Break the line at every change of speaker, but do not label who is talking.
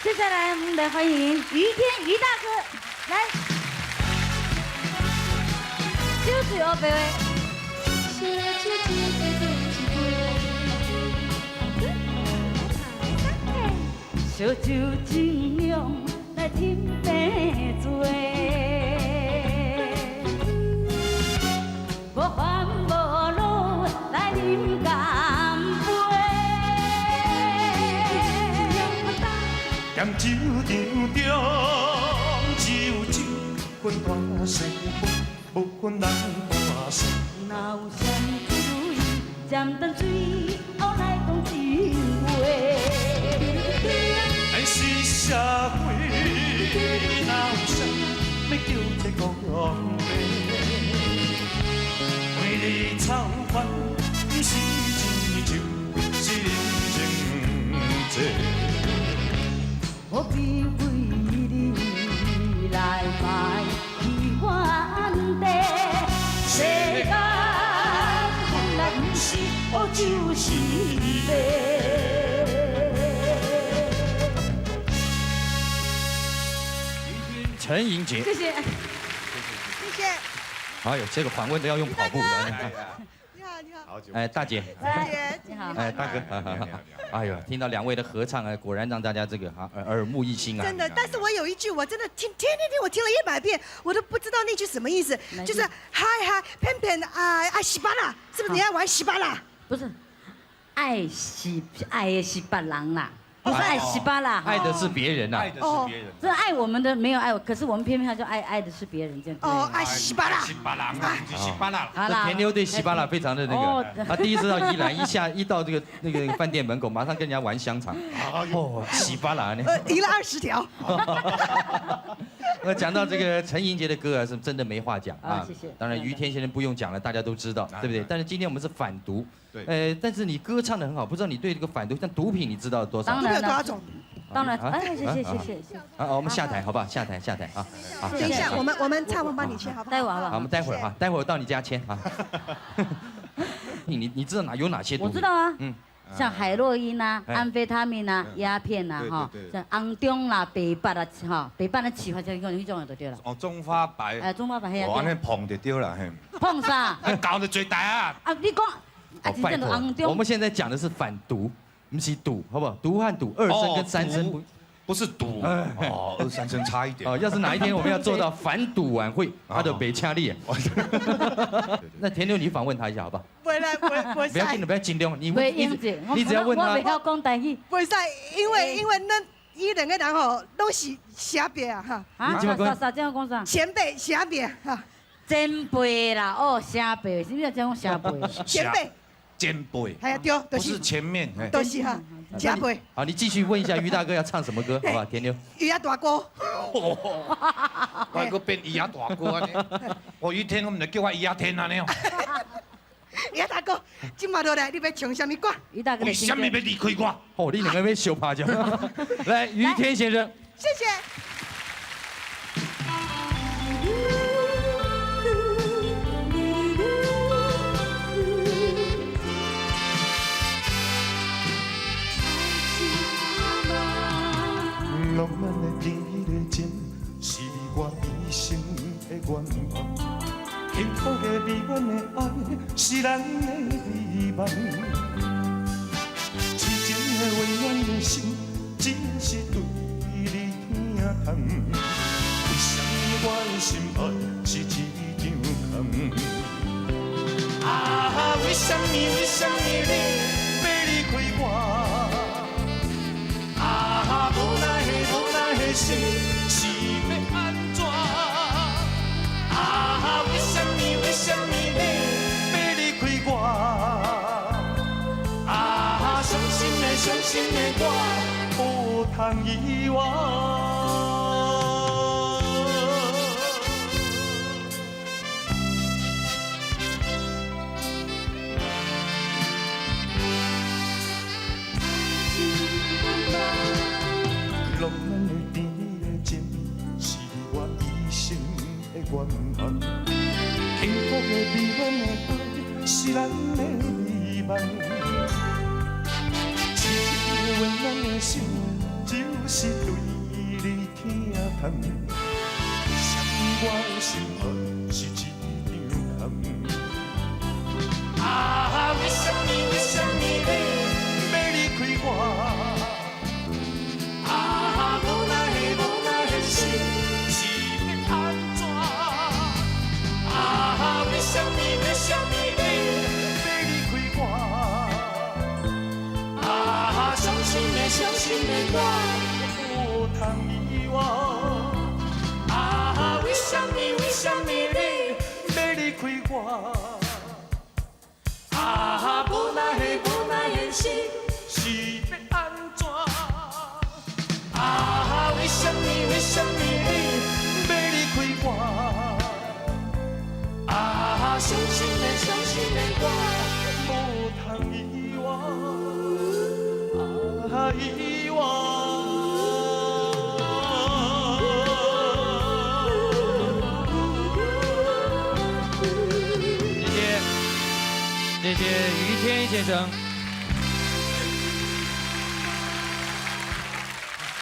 接下来我们来欢迎于天于大哥来，就是哦，北威。烧酒尽量来饮杯醉，无烦无恼来饮干杯。
咸酒场中只有一份大西风，无分人大细。
若有啥主意，暂等水后来讲情话。
咱是社会，哪有啥要叫这公平？每日操烦，不是钱就是人情债。
何必为你来卖去原地？世间本来不是黑就是白。
陈莹洁，
谢谢，谢谢。
哎呦，这个访问都要用跑步的。
你好，你好。
哎，大姐，
你好，
哎，大哥，哎呦，听到两位的合唱啊，果然让大家这个耳目一新啊。
真的，但是我有一句，我真的天天听，我听了100遍，我都不知道那句什么意思，就是嗨嗨偏偏爱西巴拉，是不是你爱玩西巴拉？
不是，爱的是别人啦，不是爱西巴啦，
爱的是别人呐，
爱的是别人。
这爱我们的没有爱我，可是我们偏偏就爱的是别人这样。
哦，爱西巴拉。
西巴郎啊，不是西巴拉。
好
那田妞对西巴拉非常的那个，他第一次到宜兰，一到这个那个饭店门口，马上跟人家玩香肠。哦，西巴拉呢？
赢了20条。
那讲到这个陈莹洁的歌啊，是真的没话讲啊。
谢谢。
当然于天先生不用讲了，大家都知道，对不对？但是今天我们是反毒，
对。
但是你歌唱的很好，不知道你对这个反毒，像毒品你知道多少？
当然
有多少种？
当然，哎，谢谢。
好，我们下台好不好？下台啊。好，
等一下，我们唱完帮你签好不好？
待会好不好？
好，我们待会儿哈，待会儿到你家签啊。你知道有哪些毒品？
我知道啊，像海洛因啊、安非他命啊、鸦片啊，哈，像红中啦、白白啦，哈，白白的起发就那种就对了。
哦，中华白。
哎，中华白黑
我安尼碰就对了，嘿。
碰啥？
搞得最大啊！
啊，你讲，啊，真正的红中。
我们现在讲的是反毒，不是赌，好不好？毒和赌，2声跟3声
不是赌哦，2、3声差一点。
哦，要是哪一天我们要做到反赌晚会，他就北掐力。那田妞，你访问他一下好不好？
不会，
不要紧的，不要紧张，你只要问他。
我袂晓讲台语。
不会使，因为咱伊两个人吼都是写别啊哈。
啊，啥这样讲啥？
前辈写别哈。
前辈啦，哦，前辈，什么叫讲前辈？
前辈。
前辈。
哎呀，对，
不是前面，
都是哈。前辈。
好，你继续问一下于大哥要唱什么歌，好不好？田妞。
于阿大哥。
我个变于阿大哥安尼，我于天我们就叫我于阿天安尼哦。
于大哥，今麦落来，你要唱什么歌？
于大哥。
为什么要离开我？
哦，你两个要相拍着。来，于天先生。
谢谢。
浪漫的甜蜜的情，是我一生的愿望。幸福的美满的爱，是咱的美梦。痴情的温暖的心，只是对你疼痛。为什么我的心爱是一场空？啊，为什么你要离开我？啊，无奈的心是要安怎？啊，为什么你要离开我？啊，伤心的我，无通遗忘。浪漫的甜蜜的情，是我一生的愿望。幸福的美满的爱，是咱的美梦。痴情的温暖的心，只是对你疼痛，闪我心坎是一张空。啊，为什么你要离开我？啊，无奈是要安怎？啊，为什么你要离开我？啊，伤心的我无通遗忘。啊，为什么你要离开我？啊，无奈的是要安怎？啊，为什么你要离开我？啊，伤心的我无通遗忘，啊，遗忘。
谢谢于天先生。